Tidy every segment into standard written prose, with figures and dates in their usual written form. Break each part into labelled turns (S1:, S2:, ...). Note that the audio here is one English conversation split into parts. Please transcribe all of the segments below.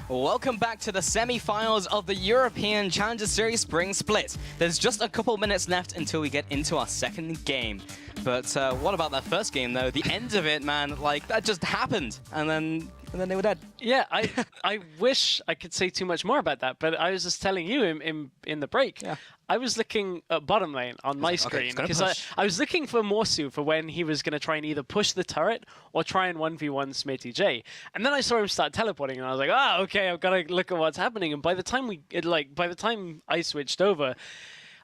S1: Welcome back to the semi-finals of the European Challenger Series Spring Split. There's just a couple minutes left until we get into our second game. But what about that first game, though? The end of it, man, like, that just happened. And then they were dead.
S2: Yeah, I wish I could say too much more about that, but I was just telling you in the break. Yeah. I was looking at bottom lane on my screen because I was looking for Morsu for when he was going to try and either push the turret or try and 1v1 Smitty J. And then I saw him start teleporting and I was like, oh, okay, I've got to look at what's happening. And by the time I switched over,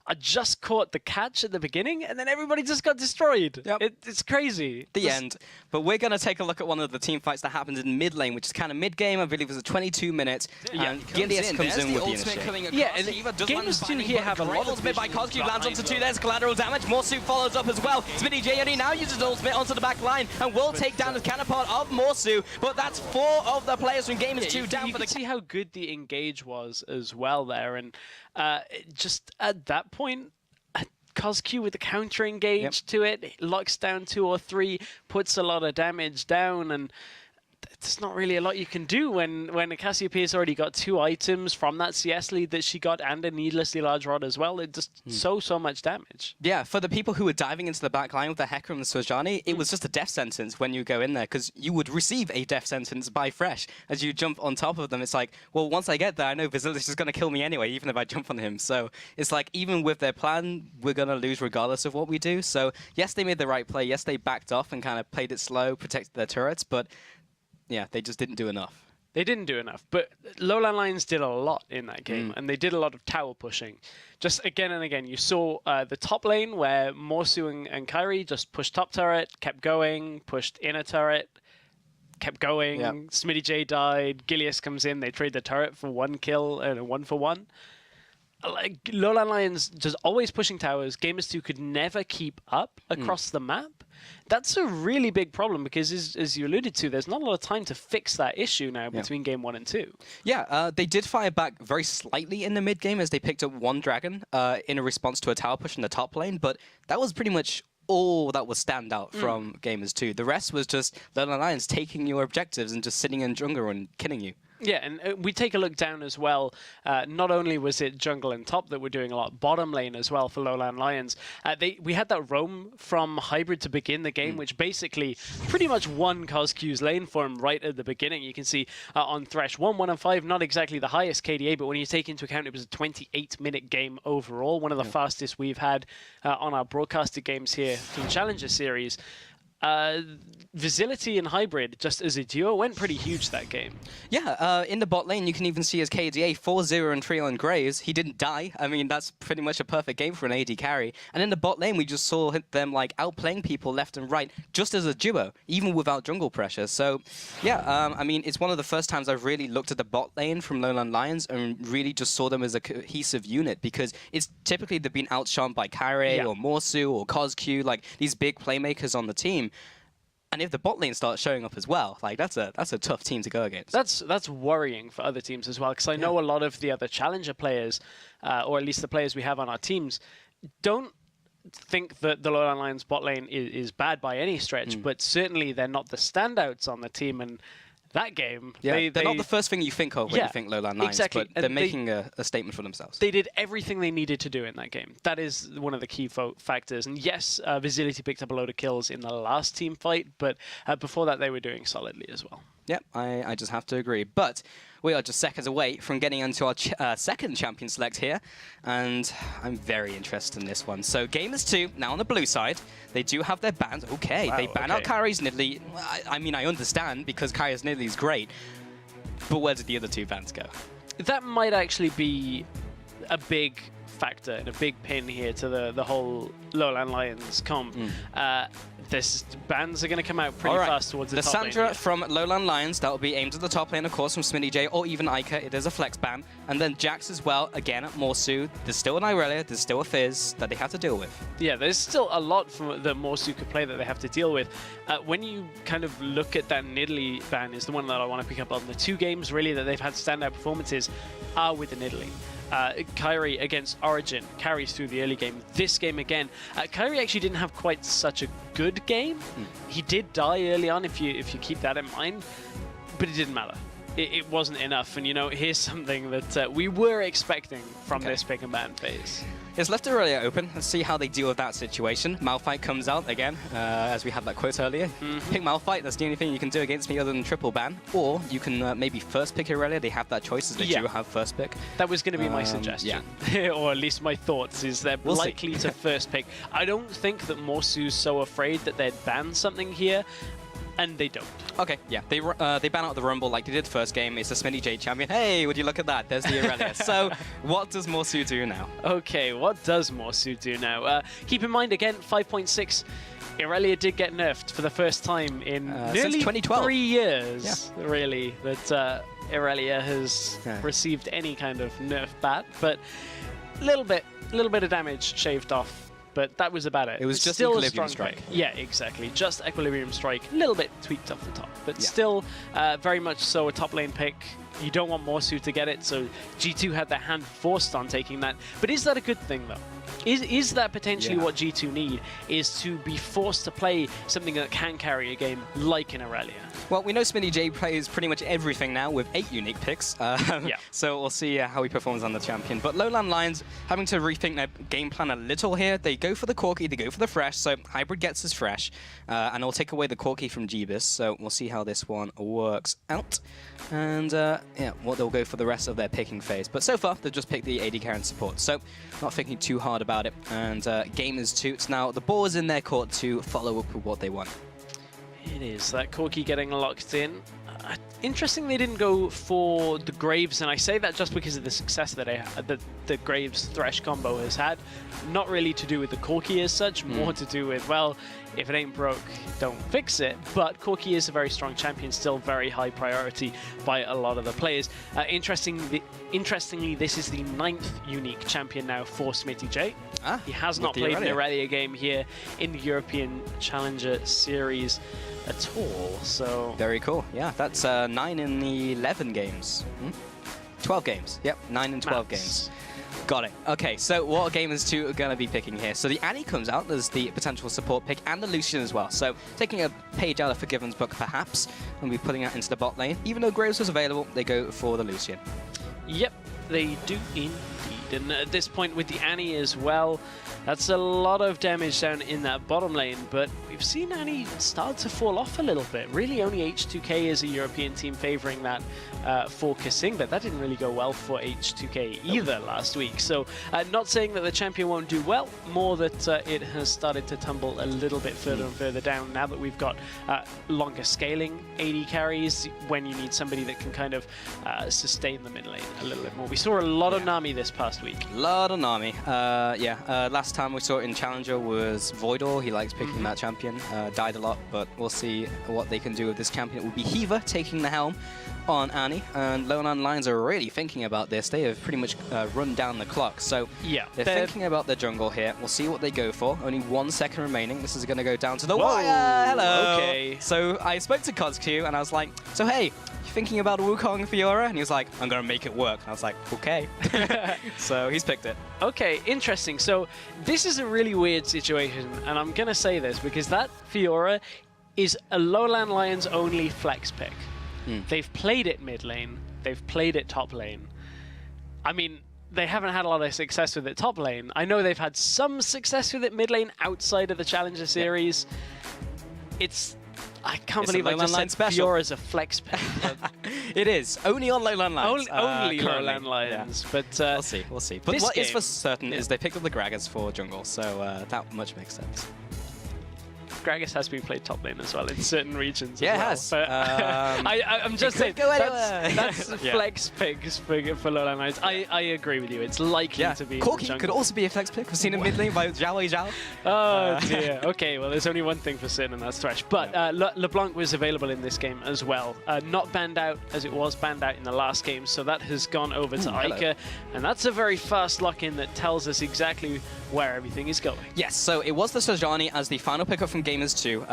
S2: I just caught the catch at the beginning, and then everybody just got destroyed. Yep. It's crazy.
S1: The end. But we're going to take a look at one of the team fights that happened in mid lane, which is kind of mid-game. I believe it was a 22 minutes. Yeah, and Gilius comes in with the initiate.
S2: Yeah, and Gamers2 here have a lot of
S1: ultimate by Coscu lands onto 2. There's collateral damage. Morsu follows up as well. Smitty J only now uses ultimate onto the back line and will take down the counterpart of Morsu. But that's 4 of the players from Gamers2 down for the...
S2: You can see how good the engage was as well there. And just at that point, Coscu with the counter engage to it, locks down 2 or 3, puts a lot of damage down, and there's not really a lot you can do when Cassiopeia's already got 2 items from that CS lead that she got and a needlessly large rod as well. It just so much damage.
S1: Yeah, for the people who were diving into the back line with the Hecarim and Swajani, it was just a death sentence when you go in there, because you would receive a death sentence by Fresh as you jump on top of them. It's like, well, once I get there, I know Vasilis is going to kill me anyway, even if I jump on him. So it's like, even with their plan, we're going to lose regardless of what we do. So yes, they made the right play. Yes, they backed off and kind of played it slow, protected their turrets, but yeah, they just didn't do enough.
S2: They didn't do enough, but LowLandLions did a lot in that game, and they did a lot of tower pushing. Just again and again, you saw the top lane where Morsu and Kairi just pushed top turret, kept going, pushed inner turret, kept going. Yep. Smitty J died, Gilius comes in, they trade the turret for 1 kill and a 1-for-1. Like, LowLandLions just always pushing towers. Gamers2 could never keep up across the map. That's a really big problem because, as you alluded to, there's not a lot of time to fix that issue now between game 1 and 2. Yeah,
S1: they did fire back very slightly in the mid-game as they picked up 1 dragon in a response to a tower push in the top lane, but that was pretty much all that was stand out from Gamers2. The rest was just LowLandLions taking your objectives and just sitting in jungle and killing you.
S2: Yeah, and we take a look down as well. Not only was it jungle and top that were doing a lot, bottom lane as well for LowLandLions. We had that roam from Hybrid to begin the game, which basically pretty much won Coscu's lane for him right at the beginning. You can see on Thresh, 1-1-5, not exactly the highest KDA, but when you take into account it was a 28-minute game overall, one of the fastest we've had on our broadcasted games here from the Challenger Series. Visility and Hybrid, just as a duo, went pretty huge that game.
S1: Yeah, in the bot lane, you can even see his KDA 4-0 and 3 on Graves. He didn't die. I mean, that's pretty much a perfect game for an AD carry. And in the bot lane, we just saw them like outplaying people left and right, just as a duo, even without jungle pressure. So, yeah, I mean, it's one of the first times I've really looked at the bot lane from LowLandLions and really just saw them as a cohesive unit, because it's typically they've been outshone by Kairi or Morsu or Coscu, like these big playmakers on the team. And if the bot lane starts showing up as well, like that's a tough team to go against.
S2: That's worrying for other teams as well, because I know a lot of the other challenger players, or at least the players we have on our teams, don't think that the LowLandLions bot lane is bad by any stretch, but certainly they're not the standouts on the team. And that game,
S1: they're not the first thing you think of when you think LowLandLions, but they're making a statement for themselves.
S2: They did everything they needed to do in that game. That is one of the key factors. And yes, Visility picked up a load of kills in the last team fight, but before that they were doing solidly as well.
S1: Yep, I just have to agree. But we are just seconds away from getting into our second champion select here, and I'm very interested in this one. So Gamers2, now on the blue side, they do have their bans. Okay, they ban out Kairi's Nidalee. I mean, I understand, because Kairi's Nidalee is great, but where did the other 2 bans go?
S2: That might actually be a big factor and a big pin here to the whole LowLandLions comp. This bans are going to come out pretty fast towards the top lane.
S1: Lissandra from LowLandLions, that will be aimed at the top lane, of course, from Smitty J, or even Ica. It is a flex ban. And then Jax as well, again at Morsu. There's still an Irelia, there's still a Fizz that they have to deal with.
S2: Yeah, there's still a lot from the Morsu could play that they have to deal with. When you kind of look at that Nidalee ban, is the one that I want to pick up on. The 2 games, really, that they've had standout performances are with the Nidalee. Kairi against Origin carries through the early game. This game again, Kairi actually didn't have quite such a good game. He did die early on, if you keep that in mind, but it didn't matter. it wasn't enough. And, you know, here's something that we were expecting from this pick and ban phase.
S1: It's left Aurelia open. Let's see how they deal with that situation. Malphite comes out again, as we had that quote earlier. Pick Malphite, that's the only thing you can do against me other than triple ban. Or you can maybe first pick Aurelia. They have that choice as they do have first pick.
S2: That was going to be my suggestion. Or at least my thoughts, is they're likely to first pick. I don't think that Morsu's so afraid that they'd ban something here. And they don't.
S1: Okay, yeah. They ban out the Rumble like they did first game. It's a Smitty J champion. Hey, would you look at that? There's the Aurelia. So what does Morsu do now?
S2: Okay, what does Morsu do now? Keep in mind, again, 5.6. Aurelia did get nerfed for the first time in nearly
S1: 2012.
S2: 3 years, really, that Aurelia has received any kind of nerf bat. But a little bit of damage shaved off. But that was about it.
S1: It was just
S2: still
S1: Equilibrium Strike.
S2: Pick. Yeah, exactly. Just Equilibrium Strike. A little bit tweaked off the top. But still very much so a top lane pick. You don't want Morsu to get it, so G2 had their hand forced on taking that. But is that a good thing, though? Is that potentially what G2 need, is to be forced to play something that can carry a game like an Aurelia?
S1: Well, we know Smitty J plays pretty much everything now with 8 unique picks. So we'll see how he performs on the champion. But LowLandLions having to rethink their game plan a little here. They go for the Corki, they go for the Fresh. So Hybrid gets his Fresh, and it'll take away the Corki from Jeebus. So we'll see how this one works out. And what they'll go for the rest of their picking phase. But so far, they've just picked the AD carry and support. So not thinking too hard about it. And Gamers2, it's now the ball is in their court to follow up with what they want.
S2: It is. That Corki getting locked in. Interesting they didn't go for the Graves, and I say that just because of the success that the Graves Thresh combo has had. Not really to do with the Corki as such, more to do with, well, if it ain't broke, don't fix it. But Corki is a very strong champion, still very high priority by a lot of the players. Interestingly, this is the 9th unique champion now for Smitty J. He has not played an Aurelia game here in the European Challenger Series at all. So
S1: very cool. Yeah, that's 9 in the 11 games. 12 games. Yep, 9 in 12 games. Got it. Okay, so what Gamers2 are going to be picking here? So the Annie comes out as the potential support pick, and the Lucian as well. So taking a page out of Forgiven's book, perhaps, and we're putting that into the bot lane. Even though Graves was available, they go for the Lucian.
S2: Yep, they do indeed. And at this point with the Annie as well, that's a lot of damage down in that bottom lane, but we've seen Annie start to fall off a little bit. Really only H2K is a European team favoring that for Kasing, but that didn't really go well for H2K either last week. So not saying that the champion won't do well, more that it has started to tumble a little bit further and further down now that we've got longer scaling AD carries when you need somebody that can kind of sustain the mid lane a little bit more. We saw a lot of Nami this past week.
S1: A lot of Nami. Last time we saw it in Challenger was Voidor. He likes picking that champion. Died a lot, but we'll see what they can do with this champion. It will be Hiva taking the helm on Annie, and LowLandLions are really thinking about this. They have pretty much run down the clock, so they're thinking about their jungle here. We'll see what they go for. Only 1 second remaining. This is going to go down to the wire. Hello.
S2: Okay.
S1: So I spoke to CosQ, and I was like, so hey, you thinking about Wukong Fiora? And he was like, I'm going to make it work. And I was like, okay. So he's picked it.
S2: Okay, interesting. So this is a really weird situation, and I'm going to say this because that Fiora is a LowLandLions only flex pick. They've played it mid lane, they've played it top lane. I mean, they haven't had a lot of success with it top lane. I know they've had some success with it mid lane outside of the Challenger Series. I can't believe I just said Fiora's a flex pick.
S1: It is. Only on LowLandLions.
S2: Only LowLandLions. But
S1: we'll see. But what is for certain is they picked up the Gragas for jungle, so that much makes sense.
S2: Gragas has been played top lane as well in certain regions.
S1: Yeah,
S2: as well.
S1: it has.
S2: But I'm just saying that's flex picks for LowLandLions. I agree with you. It's likely to be.
S1: Corki could also be a flex pick. We've seen him mid lane by Zhao.
S2: Oh dear. Okay, well there's only one thing for certain, and that's Thresh. But LeBlanc was available in this game as well. Not banned out as it was banned out in the last game, so that has gone over to Ica, and that's a very fast lock-in that tells us exactly where everything is going.
S1: Yes, so it was the Sojani as the final pickup from Gamers2.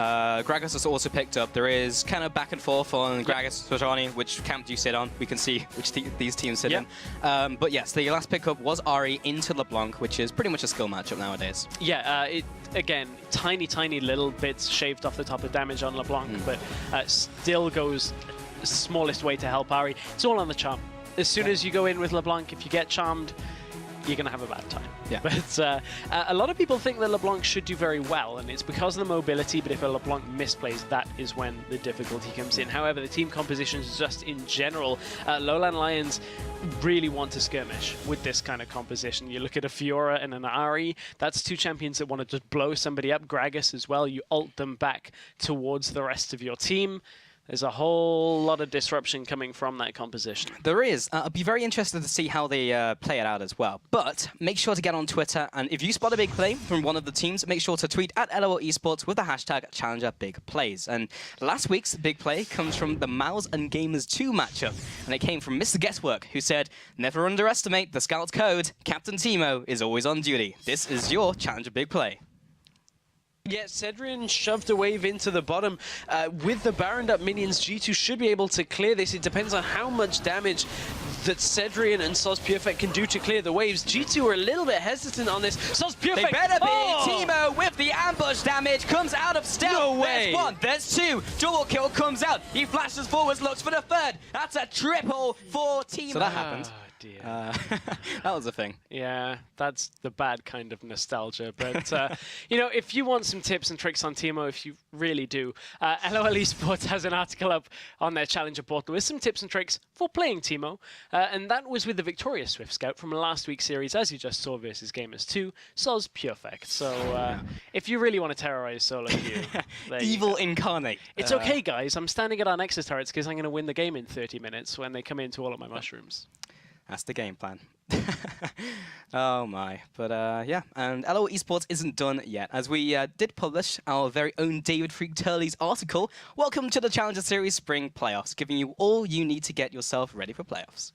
S1: Gragas was also picked up. There is kind of back and forth on Gragas, Sojani, which camp do you sit on? We can see which these teams sit in. But yes, the last pickup was Ahri into LeBlanc, which is pretty much a skill matchup nowadays.
S2: Yeah, again, tiny little bits shaved off the top of damage on LeBlanc, but still goes smallest way to help Ari. It's all on the charm. As soon as you go in with LeBlanc, if you get charmed, you're going to have a bad time.
S1: Yeah.
S2: But a lot of people think that LeBlanc should do very well, and it's because of the mobility, but if a LeBlanc misplays, that is when the difficulty comes in. However, the team compositions just in general, LowLandLions really want to skirmish with this kind of composition. You look at a Fiora and an Ari, that's two champions that want to just blow somebody up. Gragas as well, you ult them back towards the rest of your team. There's a whole lot of disruption coming from that composition.
S1: There is. I'll be very interested to see how they play it out as well. But make sure to get on Twitter, and if you spot a big play from one of the teams, make sure to tweet at LLL Esports with the hashtag #ChallengerBigPlays. And last week's big play comes from the Mouse and Gamers2 matchup, and it came from Mr. Guesswork, who said, "Never underestimate the Scout code. Captain Teemo is always on duty. This is your Challenger Big Play."
S2: Yeah, Cedrian shoved a wave into the bottom. With the Baroned up minions, G2 should be able to clear this. It depends on how much damage that Cedrian and Soz Perfect can do to clear the waves. G2 are a little bit hesitant on this. Soz Perfect!
S1: They better be!
S2: Oh!
S1: Teemo with the ambush damage comes out of stealth.
S2: No way!
S1: There's one, there's two. Double kill comes out. He flashes forwards, looks for the third. That's a triple for Teemo. So that happened.
S2: Dear.
S1: That was a thing.
S2: Yeah, that's the bad kind of nostalgia. But, you know, if you want some tips and tricks on Teemo, if you really do, LOL Esports has an article up on their Challenger portal with some tips and tricks for playing Teemo. And that was with the Victorious Swift Scout from last week's series, as you just saw, versus Gamers2, Soz Perfect. So if you really want to terrorize solo queue,
S1: Evil incarnate.
S2: It's okay, guys. I'm standing at our Nexus turrets because I'm going to win the game in 30 minutes when they come into all of my mushrooms.
S1: That's the game plan. Oh my. But yeah, and LOL Esports isn't done yet, as we did publish our very own David Freak Turley's article. Welcome to the Challenger Series Spring Playoffs, giving you all you need to get yourself ready for playoffs.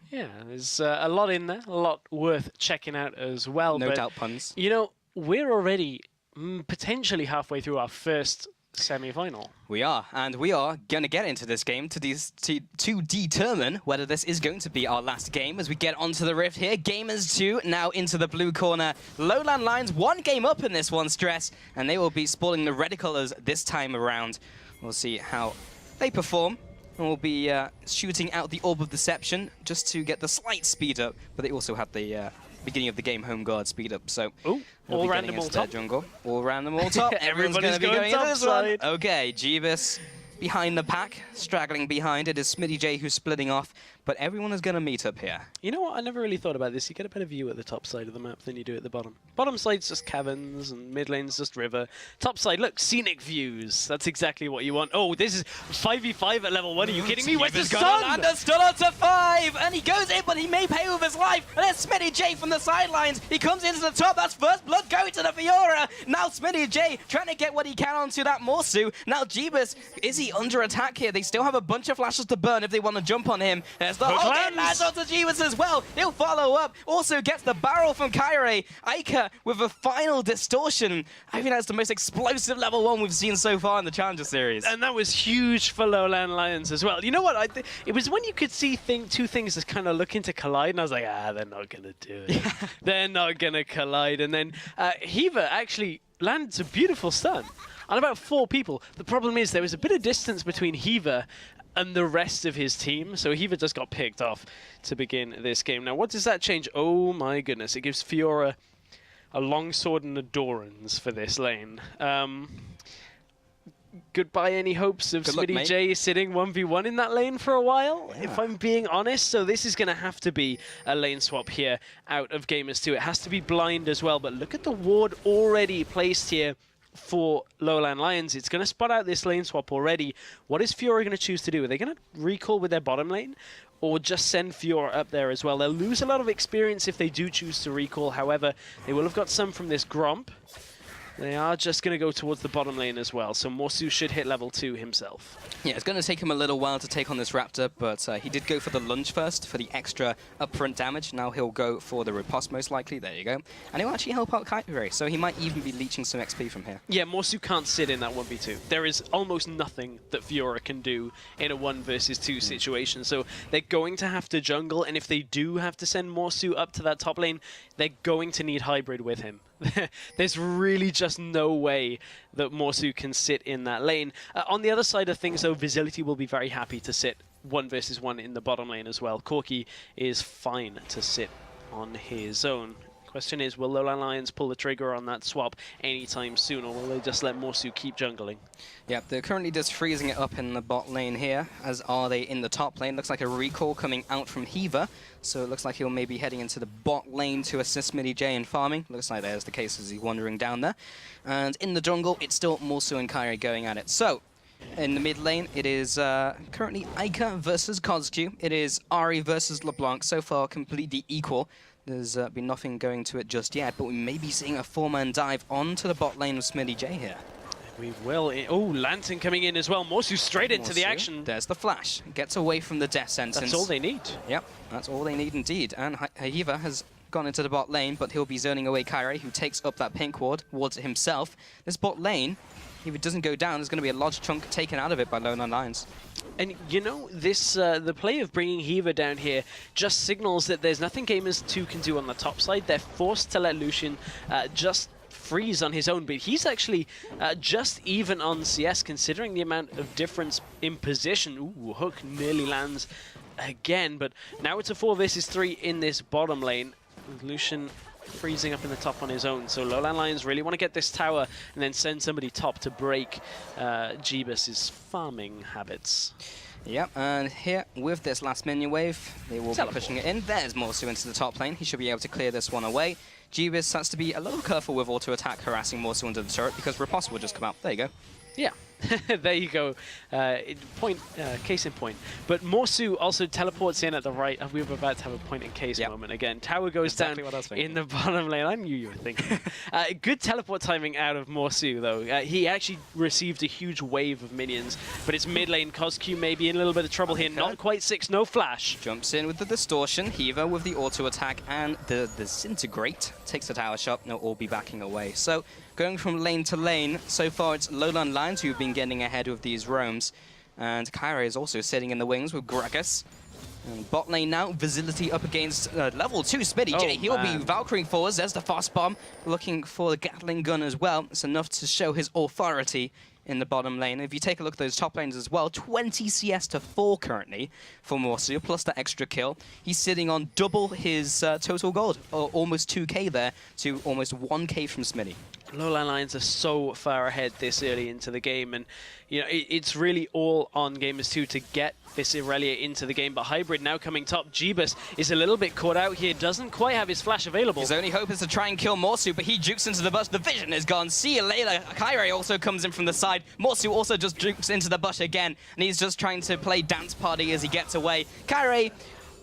S1: Yeah,
S2: there's a lot in there, a lot worth checking out as well.
S1: No doubt puns.
S2: You know, we're already potentially halfway through our first semi-final.
S1: We are, and we are going to get into this game to determine whether this is going to be our last game as we get onto the rift here. Gamers2 now into the blue corner. LowLandLions one game up in this one, Stress, and they will be sporting the red colors this time around. We'll see how they perform. And we'll be shooting out the Orb of Deception just to get the slight speed up, but they also have the beginning of the game home guard speed up, so
S2: all random all top
S1: jungle. All random all top. Everyone's going to be going into this one. Okay, Jeebus behind the pack, straggling behind. It is Smitty J who's splitting off, but everyone is going to meet up here.
S2: You know what? I never really thought about this. You get a better view at the top side of the map than you do at the bottom. Bottom side's just caverns, and mid lane's just river. Top side, look, scenic views. That's exactly what you want. Oh, this is 5v5 at level 1. Are you kidding me? Where's the sun?
S1: Still on to 5, and he goes in, but he may pay with his life. And there's Smitty J from the sidelines. He comes into the top. That's first blood going to the Fiora. Now Smitty J trying to get what he can onto that Morsu. Now Jeebus, is he under attack here? They still have a bunch of flashes to burn if they want to jump on him. There's the whole game lands onto Jeebus as well. He'll follow up. Also gets the barrel from Kyrie. Ica with a final distortion. I think that's the most explosive level 1 we've seen so far in the Challenger Series.
S2: And that was huge for LowLandLions as well. You know what? It was when you could see two things that kind of looking to collide, and I was like, they're not going to do it. They're not going to collide. And then Hiva actually lands a beautiful stun on about 4 people. The problem is there was a bit of distance between Hiva and the rest of his team, so Hiva just got picked off to begin this game. Now, what does that change? Oh my goodness, it gives Fiora a longsword and a Dorans for this lane. Goodbye any hopes of Smitty J sitting 1v1 in that lane for a while, if I'm being honest. So this is going to have to be a lane swap here out of Gamers2. It has to be blind as well, but look at the ward already placed here for LowLandLions. It's going to spot out this lane swap already. What is Fiora going to choose to do? Are they going to recall with their bottom lane, or just send Fiora up there as well? They'll lose a lot of experience if they do choose to recall. However, they will have got some from this Gromp. They are just going to go towards the bottom lane as well, so Morsu should hit level 2 himself. Yeah,
S1: it's going to take him a little while to take on this Raptor, but he did go for the lunge first for the extra upfront damage. Now he'll go for the riposte most likely. There you go. And he'll actually help out Kyrie, so he might even be leeching some XP from here.
S2: Yeah, Morsu can't sit in that 1v2. There is almost nothing that Fiora can do in a 1 versus 2 situation, so they're going to have to jungle, and if they do have to send Morsu up to that top lane, they're going to need hybrid with him. There's really just no way that Morsu can sit in that lane. On the other side of things, though, Visility will be very happy to sit 1 versus 1 in the bottom lane as well. Corki is fine to sit on his own. Question is, will LowLandLions pull the trigger on that swap anytime soon, or will they just let Morsu keep jungling?
S1: Yep, they're currently just freezing it up in the bot lane here, as are they in the top lane. Looks like a recall coming out from Hiva, so it looks like he'll maybe heading into the bot lane to assist Smitty J in farming. Looks like there's the case as he's wandering down there. And in the jungle, it's still Morsu and Kyrie going at it. So, in the mid lane, it is currently Ica versus Kozq. It is Ari versus LeBlanc, so far completely equal. There's been nothing going to it just yet, but we may be seeing a 4-man dive onto the bot lane of Smitty J here.
S2: We will. Oh, Lantern coming in as well. Morsu straight into the action.
S1: There's the flash. Gets away from the death sentence.
S2: That's all they need.
S1: Yep, that's all they need indeed. And Hiva has gone into the bot lane, but he'll be zoning away Kyrie, who takes up that pink ward, wards it himself. This bot lane, if it doesn't go down, there's going to be a large chunk taken out of it by LowLandLions.
S2: And you know, this the play of bringing Hiva down here just signals that there's nothing Gamers2 can do on the top side. They're forced to let Lucian just freeze on his own, but he's actually just even on CS, considering the amount of difference in position. Ooh, hook nearly lands again, but now it's a 4 versus 3 in this bottom lane. Lucian freezing up in the top on his own, so LowLandLions really want to get this tower and then send somebody top to break Jeebus's farming habits.
S1: Yep, and here with this last minion wave, they will be pushing it in. There's Morsu into the top lane. He should be able to clear this one away. Jeebus has to be a little careful with auto attack harassing Morsu under the turret because Riposte will just come out. There you go. Yeah.
S2: There you go. Case in point. But Morsu also teleports in at the right. We were about to have a point in case moment again. Tower goes down in the bottom lane. I knew you were thinking. Good teleport timing out of Morsu, though. He actually received a huge wave of minions, but it's mid lane. Kozq may be in a little bit of trouble here. Not quite 6, no flash.
S1: Jumps in with the distortion. Hiva with the auto attack, and the disintegrate takes the tower shot. They'll all be backing away. So going from lane to lane, so far it's LowLandLions who've been getting ahead of these roams. And Kyrie is also sitting in the wings with Gragas. And bot lane now, Visility up against level 2 Smitty J. He'll be Valkyrie forwards. There's the fast bomb, looking for the Gatling gun as well. It's enough to show his authority in the bottom lane. If you take a look at those top lanes as well, 20 CS to 4 currently for Morsu, plus the extra kill. He's sitting on double his total gold, or almost 2k there, to almost 1k from Smitty.
S2: LowLandLions are so far ahead this early into the game, and you know it's really all on Gamers2 to get this Irelia into the game. But Hybrid now coming top. Jeebus is a little bit caught out here, doesn't quite have his flash available.
S1: His only hope is to try and kill Morsu, but he jukes into the bush. The vision is gone. See you later. Kyrie also comes in from the side. Morsu also just jukes into the bush again, and he's just trying to play dance party as he gets away. Kyrie,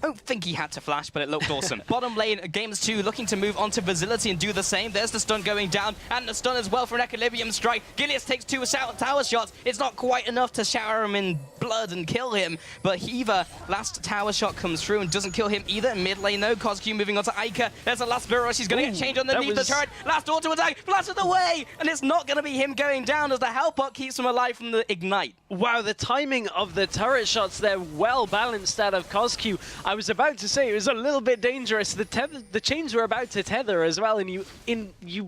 S1: I don't think he had to flash, but it looked awesome. Bottom lane, Gamers2 looking to move on to Visility and do the same. There's the stun going down, and the stun as well for an Equilibrium strike. Gilius takes 2 tower shots. It's not quite enough to shower him in blood and kill him, but Hiva, last tower shot comes through and doesn't kill him either. Mid lane though, Kozq moving on to Ica. There's the last barrage. He's going to get changed underneath the turret. Last auto attack, blasted away, and it's not going to be him going down as the Hellpot keeps him alive from the ignite.
S2: Wow, the timing of the turret shots there, well balanced out of Kozq. I was about to say it was a little bit dangerous. The chains were about to tether as well, and you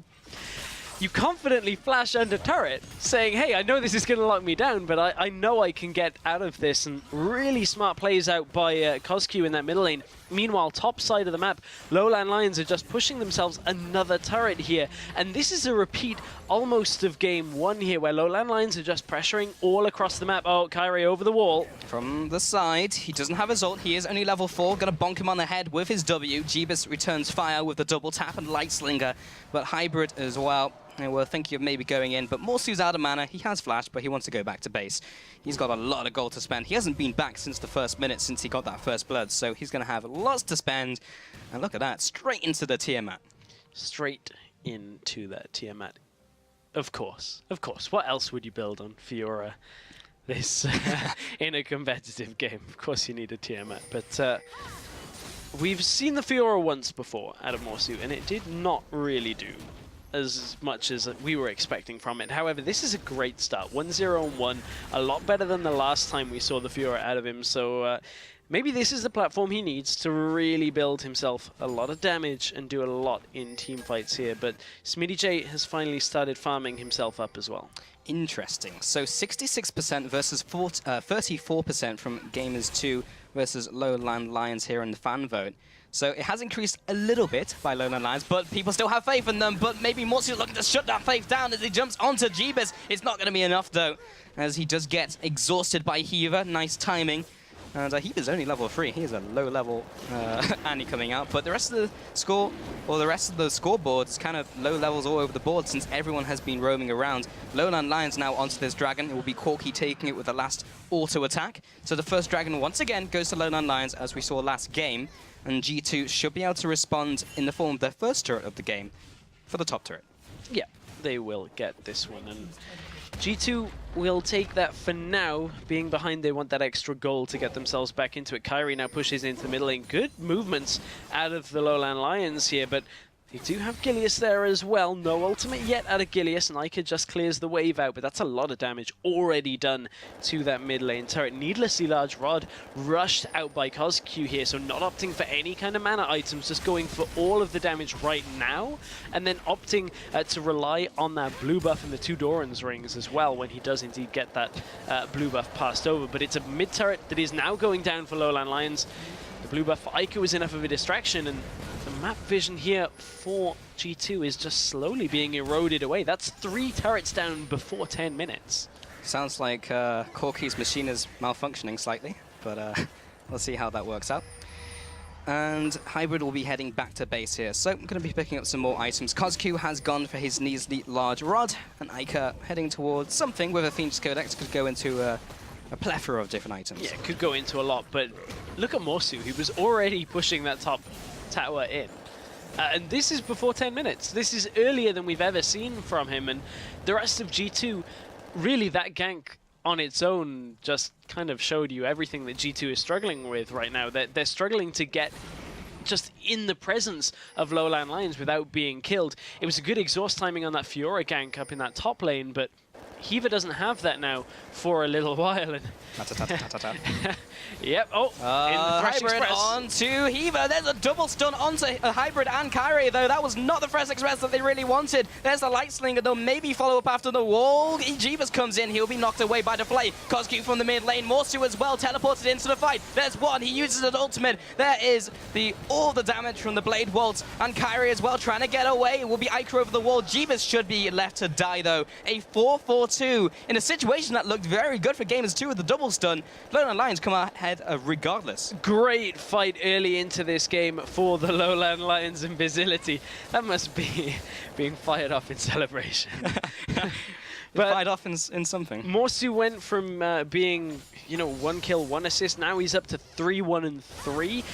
S2: confidently flash under turret, saying, hey, I know this is going to lock me down, but I know I can get out of this. And really smart plays out by Kozq in that middle lane. Meanwhile, top side of the map, LowLandLions are just pushing themselves another turret here. And this is a repeat almost of game 1 here, where LowLandLions are just pressuring all across the map. Oh, Kyrie over the wall.
S1: From the side, he doesn't have his ult. He is only level 4. Gonna bonk him on the head with his W. Jeebus returns fire with the double tap and light slinger, but Hybrid as well. And we're thinking of maybe going in, but Morsu's out of mana. He has flash, but he wants to go back to base. He's got a lot of gold to spend. He hasn't been back since the first minute, since he got that first blood, so he's going to have lots to spend. And look at that, straight into the Tiamat.
S2: Straight into that Tiamat. Of course, of course. What else would you build on Fiora this in a competitive game? Of course you need a Tiamat, but we've seen the Fiora once before out of Morsu, and it did not really do as much as we were expecting from it. However, this is a great start. 1-0-1, a lot better than the last time we saw the Fiora out of him. So maybe this is the platform he needs to really build himself a lot of damage and do a lot in team fights here. But Smitty J has finally started farming himself up as well.
S1: Interesting. So 66% versus 34% from Gamers2 versus LowLandLions here in the fan vote. So it has increased a little bit by LowLandLions, but people still have faith in them. But maybe Morsu's looking to shut that faith down as he jumps onto Jeebus. It's not going to be enough, though, as he does get exhausted by Heaver. Nice timing. And Heaver's only level 3. He is a low-level Annie coming out. But the rest of the score, or the rest of the scoreboard, is kind of low levels all over the board since everyone has been roaming around. LowLandLions now onto this dragon. It will be Corky taking it with the last auto attack. So the first dragon once again goes to LowLandLions, as we saw last game. And G2 should be able to respond in the form of their first turret of the game for the top turret.
S2: Yeah, they will get this one. And G2 will take that for now. Being behind, they want that extra goal to get themselves back into it. Kyrie now pushes into the middle lane. Good movements out of the LowLandLions here, but they do have Gilius there as well. No ultimate yet out of Gilius, and Ica just clears the wave out, but that's a lot of damage already done to that mid lane turret. Needlessly large rod rushed out by CosQ here, so not opting for any kind of mana items, just going for all of the damage right now, and then opting to rely on that blue buff and the 2 Doran's rings as well when he does indeed get that blue buff passed over. But it's a mid turret that is now going down for LowLandLions. The blue buff for Ica was enough of a distraction, and the map vision here for G2 is just slowly being eroded away. That's 3 turrets down before 10 minutes.
S1: Sounds like Corky's machine is malfunctioning slightly, but we'll see how that works out. And Hybrid will be heading back to base here, so I'm going to be picking up some more items. CosQ has gone for his Neasly large rod, and Ica heading towards something with a Phoenix Codex. Could go into a plethora of different items.
S2: Yeah, could go into a lot, but look at Morsu, who was already pushing that top tower in. And this is before 10 minutes. This is earlier than we've ever seen from him, and the rest of G2, really that gank on its own just kind of showed you everything that G2 is struggling with right now. They're struggling to get just in the presence of LowLandLions without being killed. It was a good exhaust timing on that Fiora gank up in that top lane, but Heaver doesn't have that now for a little while. And yep. Oh, in the Thresh
S1: Hybrid
S2: Express.
S1: onto Heaver. There's a double stun onto Hybrid and Kyrie, though. That was not the Thresh Express that they really wanted. There's the Light Slinger. They'll maybe follow up after the wall. Jeebus comes in. He'll be knocked away by the play. CosQ from the mid lane. Morsu as well, teleported into the fight. There's one. He uses an ultimate. There is all the damage from the Blade Waltz. And Kyrie as well, trying to get away. It will be Ica over the wall. Jeebus should be left to die, though. A 4-4-2 in a situation that looked very good for Gamers2 with the double stun. LowLandLions come ahead regardless.
S2: Great fight early into this game for the LowLandLions and Bizility. That must be being fired off in celebration.
S1: But fired off in something.
S2: Morsu went from being, 1 kill, 1 assist. Now he's up to 3-1-3.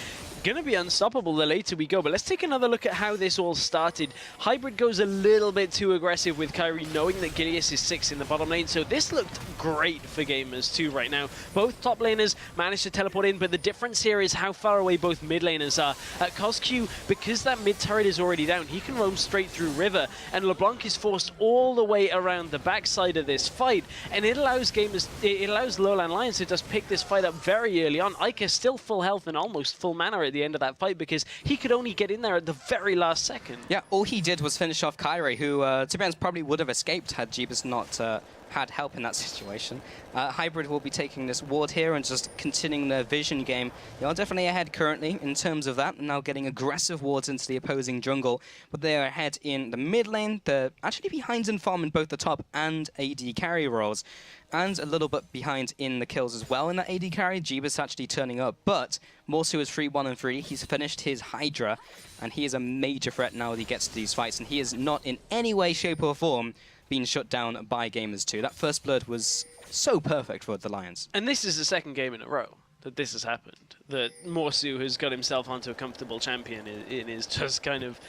S2: Gonna be unstoppable the later we go, but let's take another look at how this all started. Hybrid goes a little bit too aggressive with Kyrie, knowing that Gilius is 6 in the bottom lane, so this looked great for Gamers2 right now. Both top laners managed to teleport in, but the difference here is how far away both mid laners are. CosQ, because that mid turret is already down, he can roam straight through River, and LeBlanc is forced all the way around the backside of this fight, and it allows LowLandLions to just pick this fight up very early on. Ica still full health and almost full mana at the end of that fight because he could only get in there at the very last second.
S1: Yeah, all he did was finish off Kyrie, who, to be honest, probably would have escaped had Jeebus not had help in that situation. Hybrid will be taking this ward here and just continuing their vision game. They are definitely ahead currently in terms of that, now getting aggressive wards into the opposing jungle, but they are ahead in the mid lane. They're actually behind in farm in both the top and AD carry roles, and a little bit behind in the kills as well in that AD carry. Jeebus actually turning up, but Morsu is 3-1-3. He's finished his Hydra, and he is a major threat now that he gets to these fights, and he is not in any way, shape or form being shut down by Gamers2. That first blood was so perfect for the Lions.
S2: And this is the second game in a row that this has happened. That Morsu has got himself onto a comfortable champion and is just kind of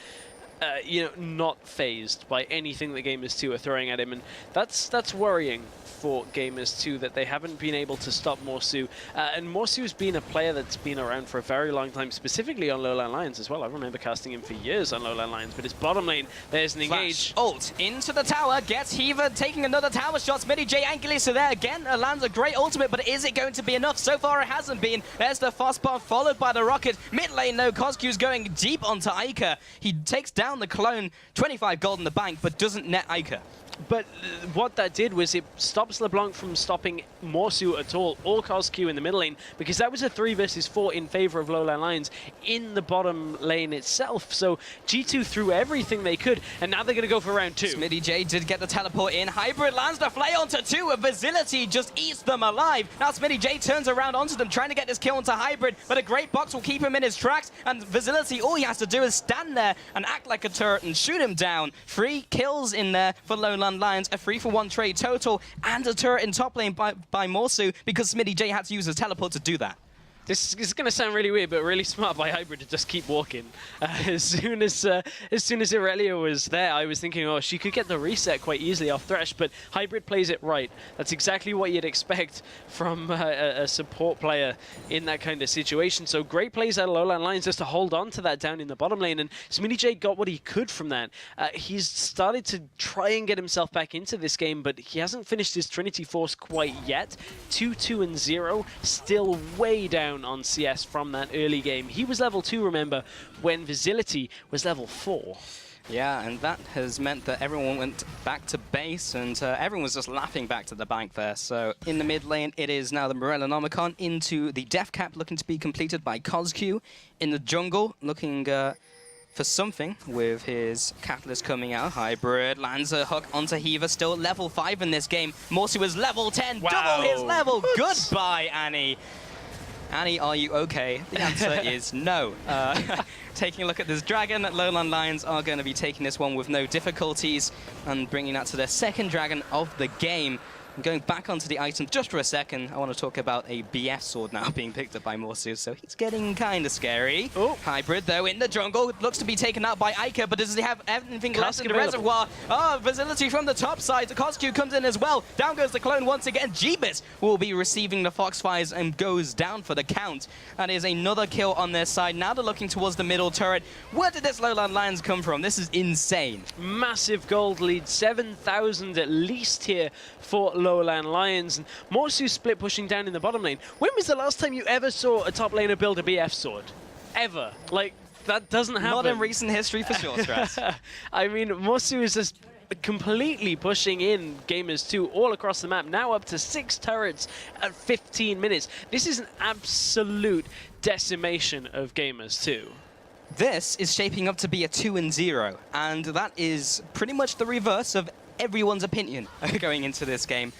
S2: not phased by anything that Gamers2 are throwing at him, and that's worrying for Gamers2 that they haven't been able to stop Morsu. And Morsu's been a player that's been around for a very long time, specifically on LowLandLions as well. I remember casting him for years on LowLandLions, but his bottom lane, there's an engage.
S1: Ult into the tower, gets Heaver taking another tower shot. Smitty angrily, so there again, lands a great ultimate, but is it going to be enough? So far it hasn't been. There's the fast bar followed by the rocket. Mid lane, no, Coscue's going deep onto Iker. He takes down the clone, 25 gold in the bank, but doesn't net Iker.
S2: But what that did was it stops LeBlanc from stopping Morsu at all, or Coscue in the middle lane, because that was a 3 versus 4 in favor of LowLandLions in the bottom lane itself. So G2 threw everything they could, and now they're going to go for round 2.
S1: Smitty did get the teleport in. Hybrid lands the flay onto 2. Facility just eats them alive. Now Smitty turns around onto them, trying to get this kill onto Hybrid, but a great box will keep him in his tracks, and Facility, all he has to do is stand there and act like a turret and shoot him down. 3 kills in there for LowLandLions, a 3-for-1 trade total, and a turret in top lane by Morsu, because Smitty had to use his teleport to do that.
S2: This is going to sound really weird, but really smart by Hybrid to just keep walking. As soon as Irelia was there, I was thinking, oh, she could get the reset quite easily off Thresh, but Hybrid plays it right. That's exactly what you'd expect from a support player in that kind of situation. So great plays out of LowLandLions just to hold on to that down in the bottom lane, and Smitty got what he could from that. He's started to try and get himself back into this game, but he hasn't finished his Trinity Force quite yet. 2-2-0, still way down on CS from that early game. He was level 2, remember, when Facility was level 4.
S1: Yeah, and that has meant that everyone went back to base, and everyone was just laughing back to the bank there. So in the mid lane, it is now the Morellonomicon into the Death Cap, looking to be completed by Coscue. In the jungle, looking for something with his Catalyst coming out. Hybrid lands a hook onto Heaver, still level 5 in this game. Morsu is level 10,
S2: wow.
S1: Double his level. Goodbye, Annie. Annie, are you okay? The answer is no. Taking a look at this dragon, LowLandLions are going to be taking this one with no difficulties and bringing that to their second dragon of the game. And going back onto the item just for a second, I want to talk about a BF sword now being picked up by Morsu, so he's getting kind of scary.
S2: Oh.
S1: Hybrid, though, in the jungle, looks to be taken out by Iker, but does he have anything left in the
S2: available.
S1: reservoir? Oh, Facility from the top side. The Coscue comes in as well. Down goes the clone once again. Jeebus will be receiving the Foxfires and goes down for the count. That is another kill on their side. Now they're looking towards the middle turret. Where did this LowLandLions come from? This is insane.
S2: Massive gold lead, 7,000 at least here for LowLandLions. And Morsu split pushing down in the bottom lane. When was the last time you ever saw a top laner build a BF sword? Ever. Like, that doesn't happen.
S1: Not in recent history for sure, Stress.
S2: I mean, Morsu is just completely pushing in Gamers2 all across the map, now up to 6 turrets at 15 minutes. This is an absolute decimation of Gamers2.
S1: This is shaping up to be a 2-0, and that is pretty much the reverse of everyone's opinion going into this game.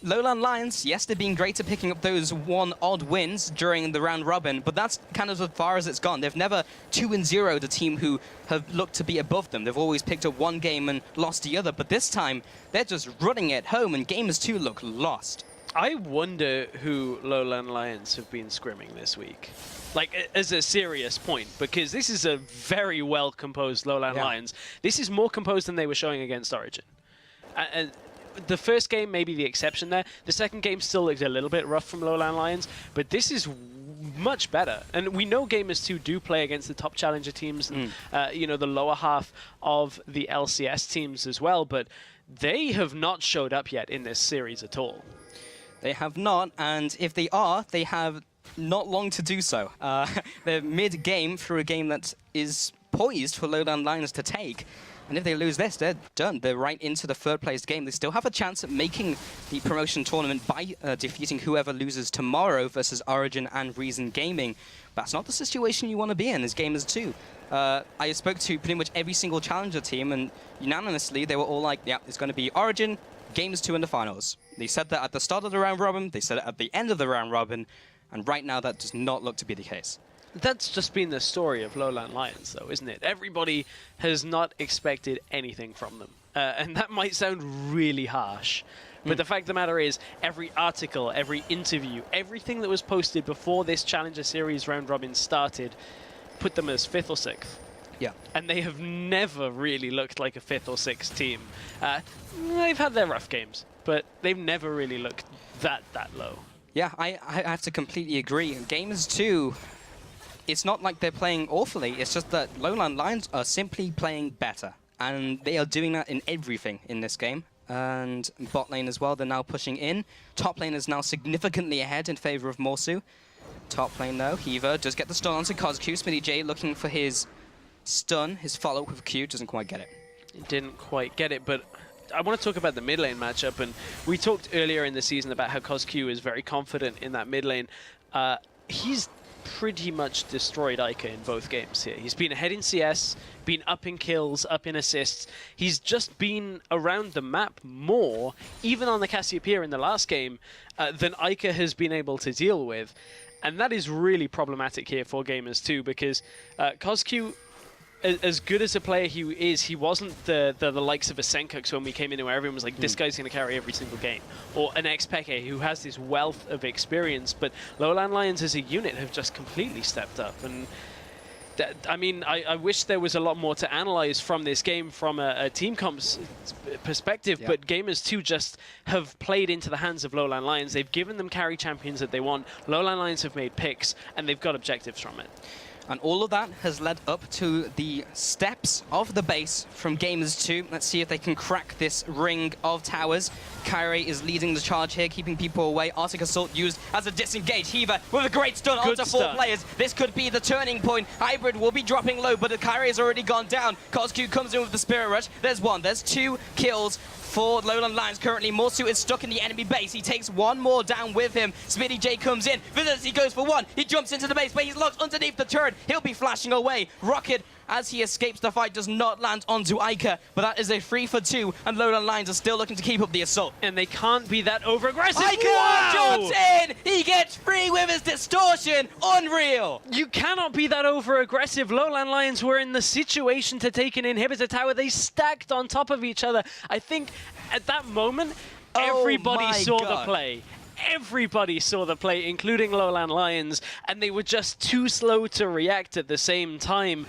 S1: LowLandLions, yes, they've been great at picking up those one odd wins during the round robin, but that's kind of as far as it's gone. They've never 2-0'd a team who have looked to be above them. They've always picked up one game and lost the other, but this time they're just running it home, and Gamers2 look lost.
S2: I wonder who LowLandLions have been scrimming this week. Like, as a serious point, because this is a very well-composed LowLandLions. Yeah. This is more composed than they were showing against Origin. And the first game may be the exception there. The second game still looked a little bit rough from LowLandLions, but this is much better. And we know Gamers2 do play against the top challenger teams and, you know, the lower half of the LCS teams as well, but they have not showed up yet in this series at all.
S1: They have not, and if they are, they have not long to do so. They're mid-game through a game that is poised for LowLandLions to take. And if they lose this, they're done. They're right into the third-place game. They still have a chance at making the promotion tournament by defeating whoever loses tomorrow versus Origin and Reason Gaming. That's not the situation you want to be in as Gamers2. I spoke to pretty much every single challenger team, and unanimously, they were all like, yeah, it's going to be Origin, Gamers2 in the finals. They said that at the start of the round robin, they said it at the end of the round robin, and right now that does not look to be the case.
S2: That's just been the story of LowLandLions, though, isn't it? Everybody has not expected anything from them. And that might sound really harsh, but the fact of the matter is, every article, every interview, everything that was posted before this Challenger Series round robin started put them as 5th or 6th.
S1: Yeah.
S2: And they have never really looked like a 5th or 6th team. They've had their rough games, but they've never really looked that low.
S1: Yeah, I have to completely agree. Gamers2, it's not like they're playing awfully, it's just that LowLandLions are simply playing better. And they are doing that in everything in this game. And bot lane as well, they're now pushing in. Top lane is now significantly ahead in favor of Morsu. Top lane though, Heaver does get the stun onto Kozq. SmittyJ looking for his stun, his follow-up with Q, doesn't quite get it.
S2: Didn't quite get it, but I want to talk about the mid lane matchup, and we talked earlier in the season about how Kozq is very confident in that mid lane. He's pretty much destroyed Ica in both games here. He's been ahead in CS, been up in kills, up in assists. He's just been around the map more, even on the Cassiopeia in the last game, than Ica has been able to deal with. And that is really problematic here for Gamers2, because Kozq, as good as a player he is, he wasn't the likes of a Senkux when we came in where everyone was like, this guy's going to carry every single game. Or an Xpeke who has this wealth of experience. But LowLandLions as a unit have just completely stepped up. And I mean, I wish there was a lot more to analyze from this game from a team comp's perspective, but Gamers2 just have played into the hands of LowLandLions. They've given them carry champions that they want. LowLandLions have made picks, and they've got objectives from it.
S1: And all of that has led up to the steps of the base from Gamers2. Let's see if they can crack this ring of towers. Kyrie is leading the charge here, keeping people away. Arctic Assault used as a disengage. Heaver with a great stun onto 4 players. This could be the turning point. Hybrid will be dropping low, but the Kyrie has already gone down. Kozq comes in with the Spirit Rush. There's 1, there's 2 kills for LowLandLions currently. Morsu is stuck in the enemy base. He takes 1 more down with him. SmittyJ comes in. He goes for 1. He jumps into the base, but he's locked underneath the turret. He'll be flashing away. Rocket, as he escapes the fight, does not land onto Ica, but that is a 3 for 2, and LowLandLions are still looking to keep up the assault.
S2: And they can't be that over-aggressive.
S1: Ica jumps in! He gets free with his distortion! Unreal!
S2: You cannot be that over-aggressive. LowLandLions were in the situation to take an inhibitor tower. They stacked on top of each other. I think at that moment, everybody saw the play. Everybody saw the play, including LowLandLions, and they were just too slow to react at the same time.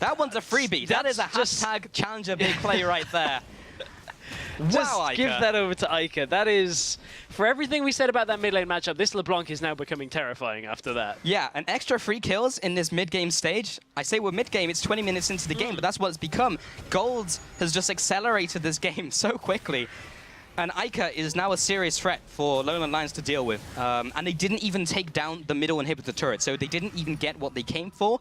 S1: That one's a freebie. That is a hashtag challenger big play right there.
S2: Just
S1: wow,
S2: give that over to Ica. That is, for everything we said about that mid lane matchup, this LeBlanc is now becoming terrifying after that.
S1: Yeah, an extra 3 kills in this mid-game stage. I say we're mid-game, it's 20 minutes into the game, but that's what it's become. Gold has just accelerated this game so quickly. And Ica is now a serious threat for LowLandLions to deal with. And they didn't even take down the middle inhibitor turret, so they didn't even get what they came for.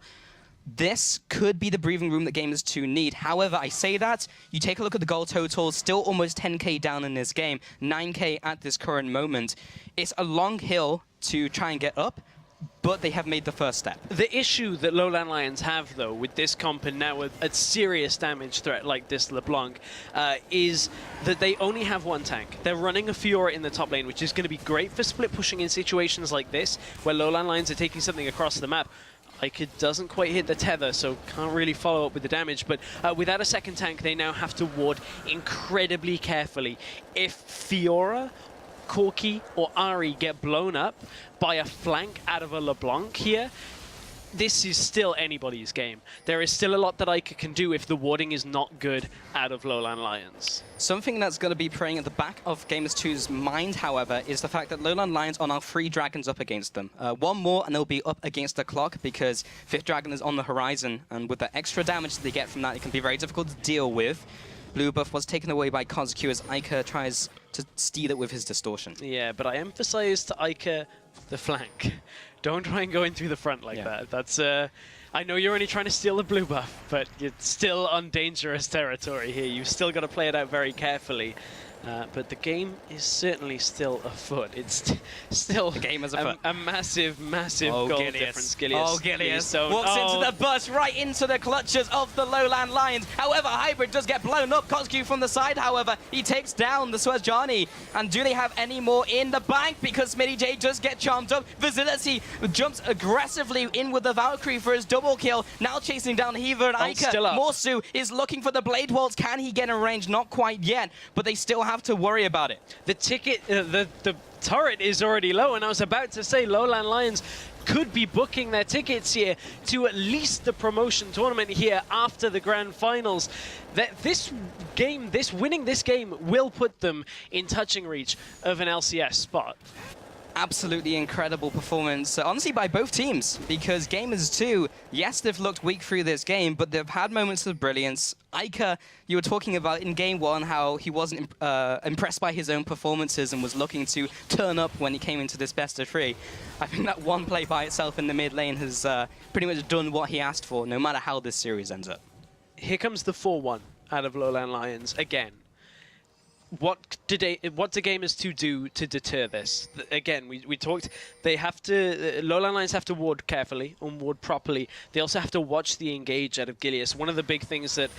S1: This could be the breathing room that Gamers2 need. However, I say that, you take a look at the goal totals, still almost 10k down in this game, 9k at this current moment. It's a long hill to try and get up, but they have made the first step.
S2: The issue that LowLandLions have, though, with this comp and now with a serious damage threat like this LeBlanc, is that they only have 1 tank. They're running a Fiora in the top lane, which is going to be great for split pushing in situations like this, where LowLandLions are taking something across the map. Ica doesn't quite hit the tether, so can't really follow up with the damage, but without a second tank, they now have to ward incredibly carefully. If Fiora, Corki, or Ahri get blown up by a flank out of a LeBlanc here, this is still anybody's game. There is still a lot that Ica can do if the warding is not good out of LowLandLions.
S1: Something that's going to be preying at the back of Gamers2's mind, however, is the fact that LowLandLions are now 3 dragons up against them. 1 more and they'll be up against the clock because 5th dragon is on the horizon, and with the extra damage that they get from that, it can be very difficult to deal with. Blue buff was taken away by Kozq as Ica tries to steal it with his distortion.
S2: Yeah, but I emphasize to Ica the flank. Don't try and go in through the front like that. That's I know you're only trying to steal the blue buff, but you're still on dangerous territory here. You've still got to play it out very carefully. But the game is certainly still afoot. It's still
S1: the game is afoot.
S2: A massive, massive goal difference.
S1: Gilius walks into the bus, right into the clutches of the LowLandLions. However, Hybrid does get blown up. Kozq from the side, however, he takes down the Swazjani. And do they have any more in the bank? Because SmittyJ does get charmed up. Visility jumps aggressively in with the Valkyrie for his double kill. Now chasing down Heaver and Ica. Morsu is looking for the Blade Waltz. Can he get in range? Not quite yet, but they still have to worry about it.
S2: The ticket, the turret is already low, and I was about to say LowLandLions could be booking their tickets here to at least the promotion tournament here after the grand finals. That winning this game will put them in touching reach of an LCS spot.
S1: Absolutely incredible performance, honestly, by both teams, because Gamers2, yes, they've looked weak through this game, but they've had moments of brilliance. Iker, you were talking about in Game 1 how he wasn't impressed by his own performances and was looking to turn up when he came into this best of 3. I think that one play by itself in the mid lane has pretty much done what he asked for, no matter how this series ends up.
S2: Here comes the 4-1 out of LowLandLions again. What do Gamers2 do to deter this? Again, we talked, they have to, LowLandLions have to ward carefully and ward properly. They also have to watch the engage out of Gilius. One of the big things that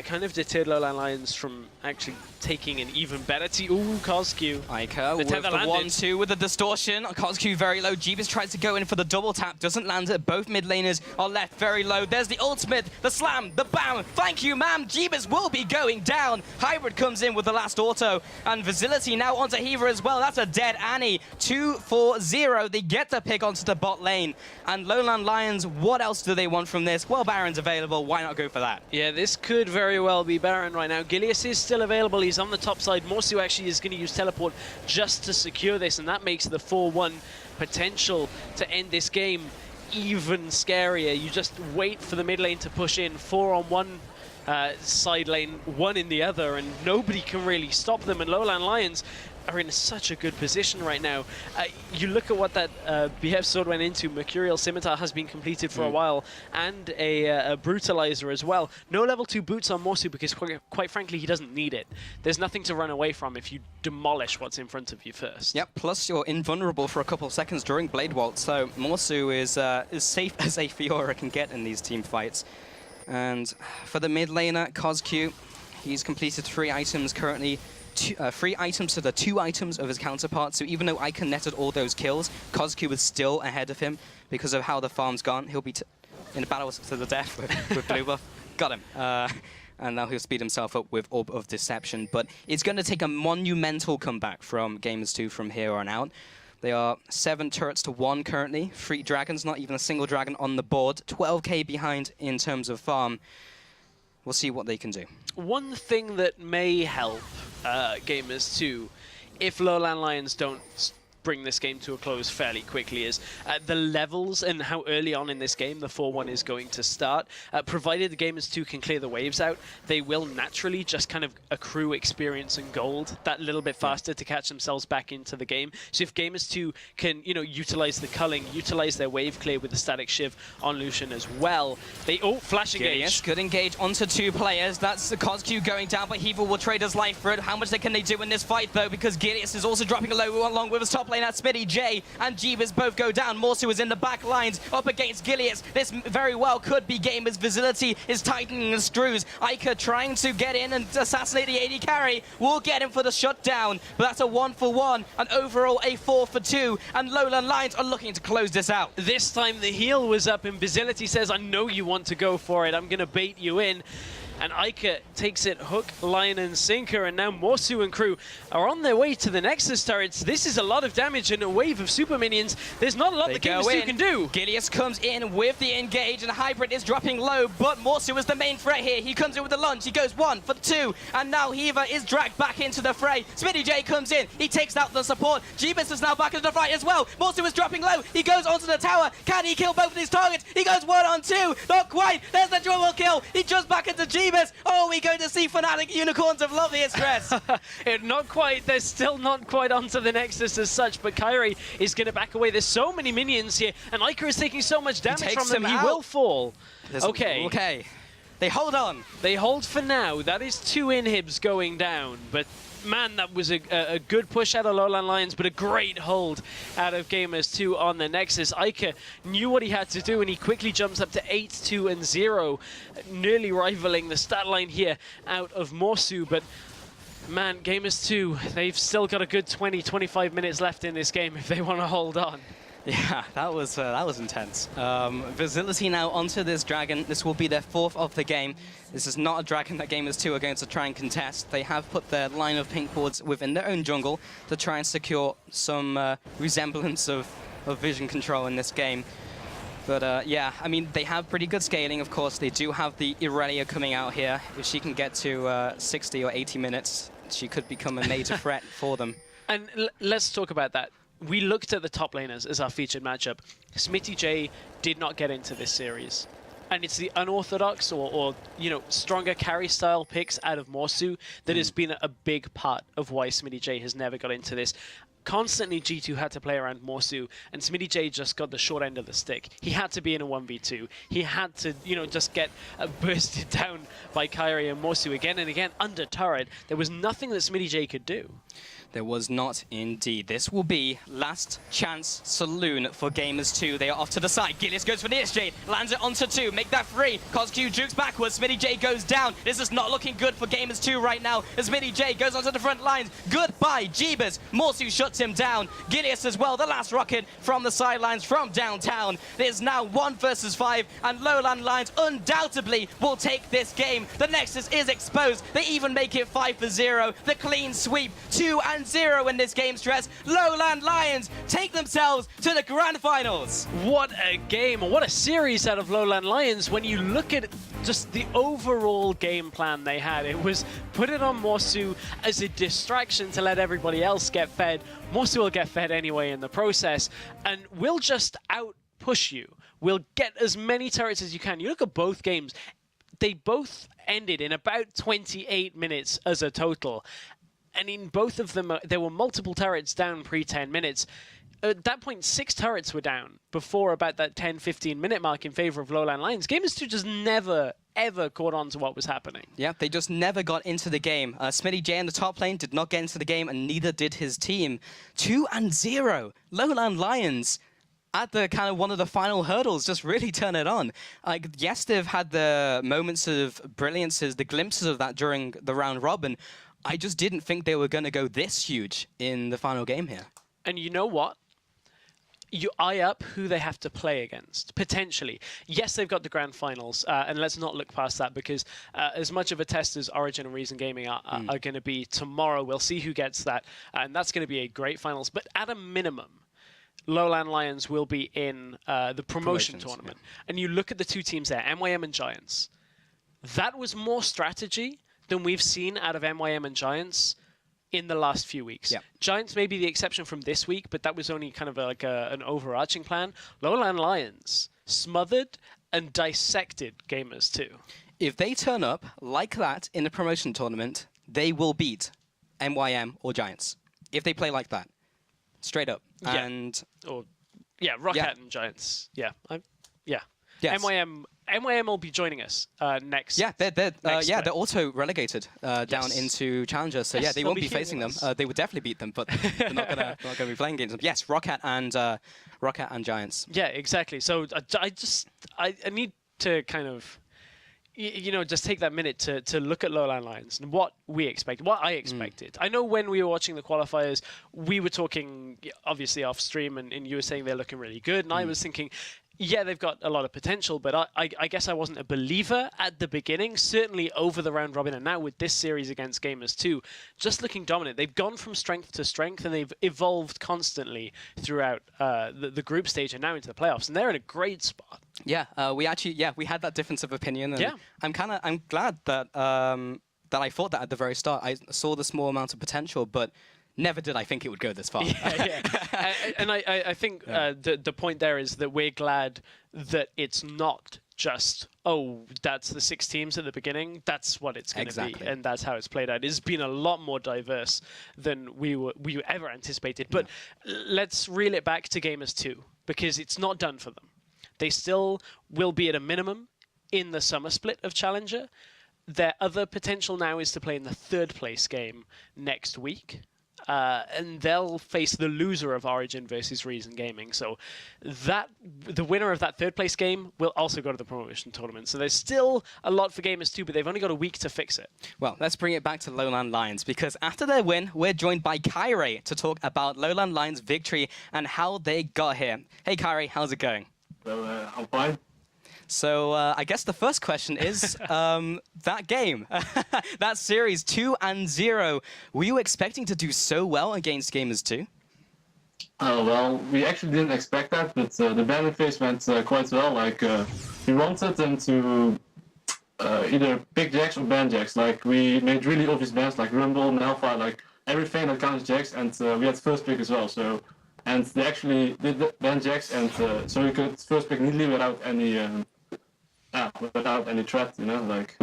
S2: kind of deterred LowLandLions from actually taking an even better team. Ooh, Cosq.
S1: Iker with the 1-2 with the distortion. Cosq very low. Jeebus tries to go in for the double tap, doesn't land it. Both mid laners are left very low. There's the ultimate, the slam, the bam. Thank you, ma'am. Jeebus will be going down. Hybrid comes in with the last auto. And Facility now onto Hiva as well. That's a dead Annie. 2-4-0. They get the pick onto the bot lane. And LowLandLions, what else do they want from this? Well, Baron's available. Why not go for that?
S2: Yeah, this could very well be Baron right now. Gilius is still available. He's on the top side. Morsu actually is going to use teleport just to secure this. And that makes the 4-1 potential to end this game even scarier. You just wait for the mid lane to push in. 4-on-1. Side lane, 1 in the other, and nobody can really stop them. And LowLandLions are in such a good position right now. You look at what that BF sword went into. Mercurial Scimitar has been completed for a while, and a Brutalizer as well. No level 2 boots on Morsu because quite frankly, he doesn't need it. There's nothing to run away from if you demolish what's in front of you first.
S1: Yep, plus you're invulnerable for a couple of seconds during Blade Waltz, so Morsu is safe as a Fiora can get in these team fights. And for the mid laner, Cosq, he's completed 3 items currently. 3 items to the 2 items of his counterpart. So even though Iker netted all those kills, Cosq is still ahead of him because of how the farm's gone. He'll be in a battle to the death with blue buff. Got him. And now he'll speed himself up with Orb of Deception. But it's going to take a monumental comeback from Gamers2 from here on out. They are 7 turrets to 1 currently. 3 dragons, not even a single dragon on the board. 12k behind in terms of farm. We'll see what they can do.
S2: One thing that may help Gamers2, if LowLandLions don't bring this game to a close fairly quickly, is the levels and how early on in this game the 4-1 is going to start. Provided the Gamers2 can clear the waves out, they will naturally just kind of accrue experience and gold that little bit faster to catch themselves back into the game. So if Gamers2 can, you know, utilize the culling, utilize their wave clear with the static shiv on Lucian as well, they flash engage.
S1: Yes, good engage onto 2 players. That's the Cosq going down, but Hiva will trade his life for it. How much can they do in this fight though? Because Gilius is also dropping low along with his top lane. That's Smitty J and Jeebus both go down. Morsu is in the back lines up against Gilius. This very well could be Gamers. Facility is tightening the screws. Iker trying to get in and assassinate the AD carry. Will get him for the shutdown, but that's a 1-for-1 and overall a 4-for-2. And LowLandLions are looking to close this out.
S2: This time the heal was up and Facility says, I know you want to go for it. I'm going to bait you in. And Iker takes it hook, line, and sinker, and now Morsu and crew are on their way to the Nexus turrets. This is a lot of damage and a wave of super minions. There's not a lot the Gamers2 can do.
S1: Gilius comes in with the engage, and Hybrid is dropping low, but Morsu is the main threat here. He comes in with the lunge, he goes 1 for 2, and now Hiva is dragged back into the fray. Smitty J comes in, he takes out the support. Jeebus is now back into the fight as well. Morsu is dropping low, he goes onto the tower. Can he kill both of these targets? He goes 1 on 2, not quite. There's the double kill. He jumps back into Jeebus. Oh, we're going to see Fnatic Unicorns of Love here, Stress.
S2: Not quite. They're still not quite onto the Nexus as such, but Kyrie is going to back away. There's so many minions here, and Iker is taking so much damage from them. He will fall. Okay.
S1: They hold on.
S2: They hold for now. That is 2 inhibs going down, but man, that was a good push out of LowLandLions, but a great hold out of Gamers2 on the Nexus. Iker knew what he had to do, and he quickly jumps up to 8-2-0, nearly rivaling the stat line here out of Morsu. But man, Gamers2, they've still got a good 20-25 minutes left in this game if they want to hold on.
S1: Yeah, that was intense. Facility now onto this dragon. This will be their 4th of the game. This is not a dragon that Gamers2 are going to try and contest. They have put their line of pink wards within their own jungle to try and secure some resemblance of of vision control in this game. But yeah, I mean, they have pretty good scaling, of course. They do have the Irelia coming out here. If she can get to 60 or 80 minutes, she could become a major threat for them.
S2: And let's talk about that. We looked at the top laners as our featured matchup. SmittyJ did not get into this series. And it's the unorthodox or you know, stronger carry style picks out of Morsu that has been a big part of why SmittyJ has never got into this. Constantly G2 had to play around Morsu, and SmittyJ just got the short end of the stick. He had to be in a 1v2. He had to, you know, just get bursted down by Kyrie and Morsu again and again under turret. There was nothing that SmittyJ could do.
S1: There was not indeed. This will be last chance saloon for Gamers2. They are off to the side. Gilius goes for the exchange, lands it onto 2, make that 3. CosQ jukes backwards, SmittyJ goes down. This is not looking good for Gamers2 right now as SmittyJ goes onto the front lines. Goodbye, Jeebus. Morsu shuts him down. Gilius as well, the last rocket from the sidelines from downtown. There's now 1 versus 5, and LowLandLions undoubtedly will take this game. The Nexus is exposed. They even make it 5-0. The clean sweep, 2-0 in this game stress. LowLandLions take themselves to the grand finals.
S2: What a game, what a series out of LowLandLions. When you look at just the overall game plan they had, it was put it on Morsu as a distraction to let everybody else get fed. Morsu will get fed anyway in the process, and we'll just out-push you. We'll get as many turrets as you can. You look at both games, they both ended in about 28 minutes as a total. And in both of them, there were multiple turrets down pre-10 minutes. At that point, 6 turrets were down before about that 10-15 minute mark in favor of LowLandLions. Gamers2 just never, ever caught on to what was happening.
S1: Yeah, they just never got into the game. SmittyJ in the top lane did not get into the game, and neither did his team. 2-0. LowLandLions at the kind of one of the final hurdles, just really turn it on. Like, yes, they've had the moments of brilliances, the glimpses of that during the round robin. I just didn't think they were going to go this huge in the final game here.
S2: And you know what? You eye up who they have to play against, potentially. Yes, they've got the grand finals, and let's not look past that, because as much of a test as Origin and Reason Gaming are going to be tomorrow, we'll see who gets that, and that's going to be a great finals. But at a minimum, LowLandLions will be in the promotion tournament. Yeah. And you look at the two teams there, MYM and Giants. That was more strategy than we've seen out of MYM and Giants in the last few weeks. Yep. Giants may be the exception from this week, but that was only kind of like an overarching plan. LowLandLions smothered and dissected Gamers2.
S1: If they turn up like that in the promotion tournament, they will beat MYM or Giants. If they play like that. Straight up.
S2: Yeah.
S1: And
S2: Rocket and Giants. Yeah. Yes. MYM will be joining us next.
S1: Yeah, they're auto relegated down into Challenger, so yeah, they won't be facing them. They would definitely beat them, but they're not gonna be playing against them. Yes, Rocket and Giants.
S2: Yeah, exactly. So I need to kind of, you know, just take that minute to look at LowLandLions and what we expect, what I expected. I know when we were watching the qualifiers, we were talking obviously off stream, and you were saying they're looking really good, and I was thinking, yeah, they've got a lot of potential, but I guess I wasn't a believer at the beginning, certainly over the round robin, and now with this series against Gamers2, just looking dominant. They've gone from strength to strength, and they've evolved constantly throughout the group stage and now into the playoffs, and they're in a great spot.
S1: Yeah, we had that difference of opinion, and
S2: yeah.
S1: I'm glad that that I thought that at the very start. I saw the small amount of potential, but never did I think it would go this far.
S2: Yeah. And I think the point there is that we're glad that it's not just, oh, that's the 6 teams at the beginning. That's what it's going to be, and that's how it's played out. It's been a lot more diverse than we ever anticipated. But let's reel it back to Gamers2, because it's not done for them. They still will be at a minimum in the summer split of Challenger. Their other potential now is to play in the 3rd place game next week. And they'll face the loser of Origin versus Reason Gaming. So the winner of that 3rd place game will also go to the promotion tournament. So there's still a lot for Gamers2, but they've only got a week to fix it.
S1: Well, let's bring it back to LowLandLions, because after their win, we're joined by Kyrie to talk about LowLandLions' victory and how they got here. Hey, Kyrie, how's it going?
S3: Well, I'm fine.
S1: So I guess the first question is that game, that series 2-0. Were you expecting to do so well against Gamers2?
S3: Oh, well, we actually didn't expect that, but the banning phase went quite well. Like, we wanted them to either pick jacks or ban jacks. Like, we made really obvious bans like Rumble, Malphite, like everything that counts jacks, and we had first pick as well. So, and they actually did ban jacks, and so we could first pick neatly without any threat, you know, like.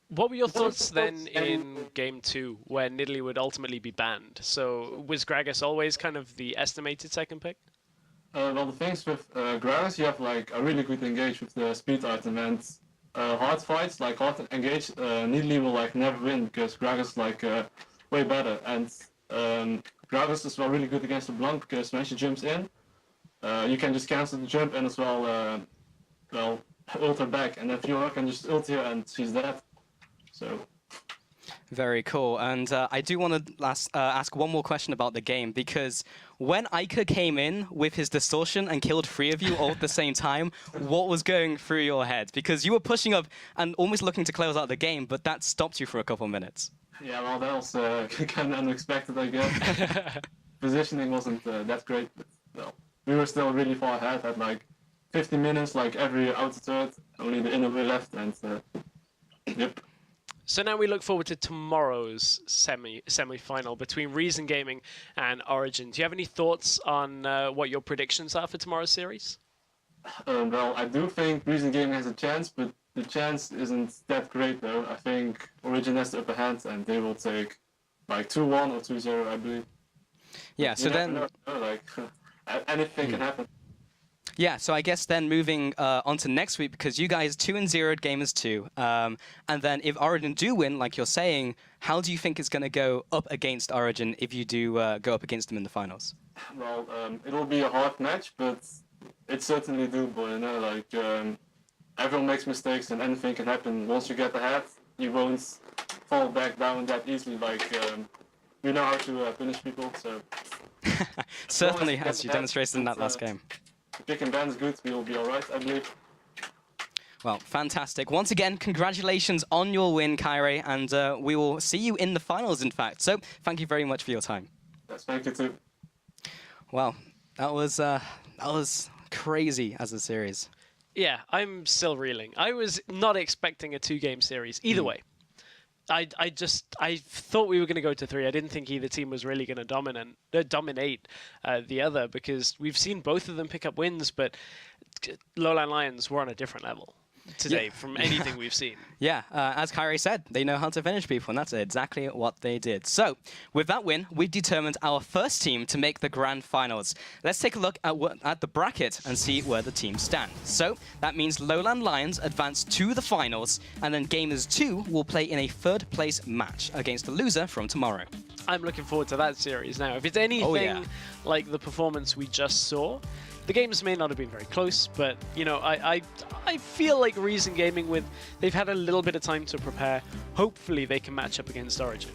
S2: What were your thoughts then in Game 2, where Nidalee would ultimately be banned? So was Gragas always kind of the estimated second pick?
S3: Well, the things with Gragas, you have like a really good engage with the speed item, and hard fights, like hard engage, Nidalee will like never win because Gragas is like way better, and Gragas is well really good against the blunt because when she jumps in, you can just cancel the jump and as well, ult her back, and then Fiora can just ult her and she's dead. So.
S1: Very cool. And I do want to ask one more question about the game, because when Iker came in with his distortion and killed 3 of you all at the same time, what was going through your head? Because you were pushing up and almost looking to close out the game, but that stopped you for a couple of minutes.
S3: Yeah, well, that was kind of unexpected, I guess. Positioning wasn't that great, but well, we were still really far ahead at like 50 minutes, like every outer third, only the inner way left, and yep.
S2: So now we look forward to tomorrow's semi-final between Reason Gaming and Origin. Do you have any thoughts on what your predictions are for tomorrow's series?
S3: Well, I do think Reason Gaming has a chance, but the chance isn't that great though. I think Origin has the upper hand, and they will take like 2-1 or 2-0, I believe.
S1: Yeah, so then...
S3: know, like, anything can happen.
S1: Yeah, so I guess then moving on to next week, because you guys 2-0 at Gamers2, and then if Origin do win, like you're saying, how do you think it's going to go up against Origin if you do go up against them in the finals?
S3: Well, it'll be a hard match, but it's certainly doable, you know, like, everyone makes mistakes and anything can happen. Once you get ahead, you won't fall back down that easily, like, we know how to punish people, so...
S1: Certainly, as you demonstrated in that last game.
S3: Pick and ban is good, we will be alright, I believe.
S1: Well, fantastic. Once again, congratulations on your win, Kyrie, and we will see you in the finals, in fact. So, thank you very much for your time.
S3: Yes, thank you too.
S1: Well, that was crazy as a series.
S2: Yeah, I'm still reeling. I was not expecting a 2-game series either way. I thought we were going to go to 3. I didn't think either team was really going to dominate the other, because we've seen both of them pick up wins, but LowLandLions were on a different level today from anything we've seen.
S1: Yeah, as Kyrie said, they know how to finish people, and that's exactly what they did. So, with that win, we've determined our first team to make the grand finals. Let's take a look at the bracket and see where the teams stand. So, that means LowLandLions advance to the finals, and then Gamers2 will play in a third-place match against the loser from tomorrow.
S2: I'm looking forward to that series now. If it's anything like the performance we just saw, the games may not have been very close, but, you know, I feel like Reason Gaming, they've had a little bit of time to prepare. Hopefully they can match up against Origin.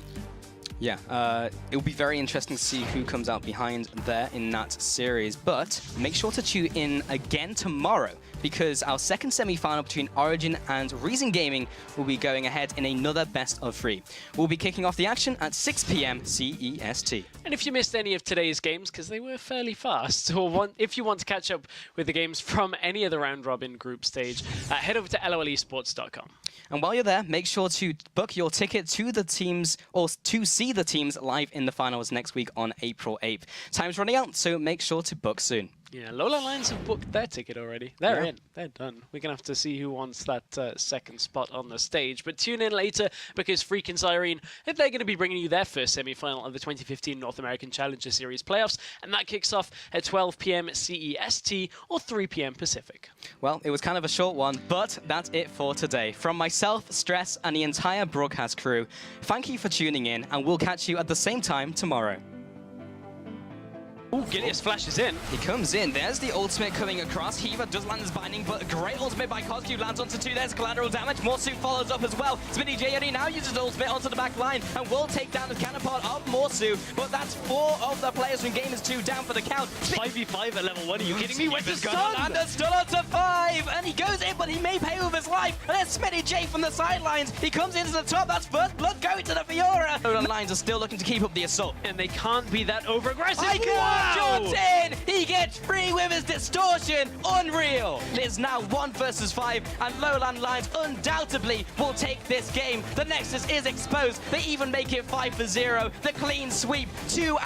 S1: Yeah, it'll be very interesting to see who comes out behind there in that series. But make sure to tune in again tomorrow, because our second semi-final between Origin and Reason Gaming will be going ahead in another best of 3. We'll be kicking off the action at 6 p.m. CEST.
S2: And if you missed any of today's games, because they were fairly fast, or if you want to catch up with the games from any of the round-robin group stage, head over to LLEsports.com.
S1: And while you're there, make sure to book your ticket to the teams, or to see the teams live in the finals next week on April 8th. Time's running out, so make sure to book soon.
S2: Yeah, LowLandLions have booked their ticket already. They're in. They're done. We're going to have to see who wants that second spot on the stage. But tune in later, because Freak and Cyrene, they're going to be bringing you their first semi-final of the 2015 North American Challenger Series playoffs. And that kicks off at 12 p.m. CEST or 3 p.m. Pacific.
S1: Well, it was kind of a short one, but that's it for today. From myself, Stress, and the entire broadcast crew, thank you for tuning in, and we'll catch you at the same time tomorrow.
S2: Ooh, Gideus flashes in.
S1: He comes in. There's the ultimate coming across. Heaver does land his binding, but a great ultimate by Coscu lands onto 2. There's collateral damage. Morsu follows up as well. Spinny J now uses the ultimate onto the back line and will take down the counterpart of Morsu. But that's 4 of the players from Gamers2 down for the count.
S2: 5v5 at level 1. Are you kidding me? Where's the stun?
S1: And the stun onto 5. And he goes in, but he may pay with his life. And there's Spinny J from the sidelines. He comes into the top. That's first blood going to the Fiora. LowLandLions are still looking to keep up the assault.
S2: And they can't be that over-aggressive.
S1: Iker! Shoots in! He gets free with his distortion! Unreal! It's now 1 versus 5, and LowLandLions undoubtedly will take this game. The Nexus is exposed. They even make it 5-0. The clean sweep, 2-0.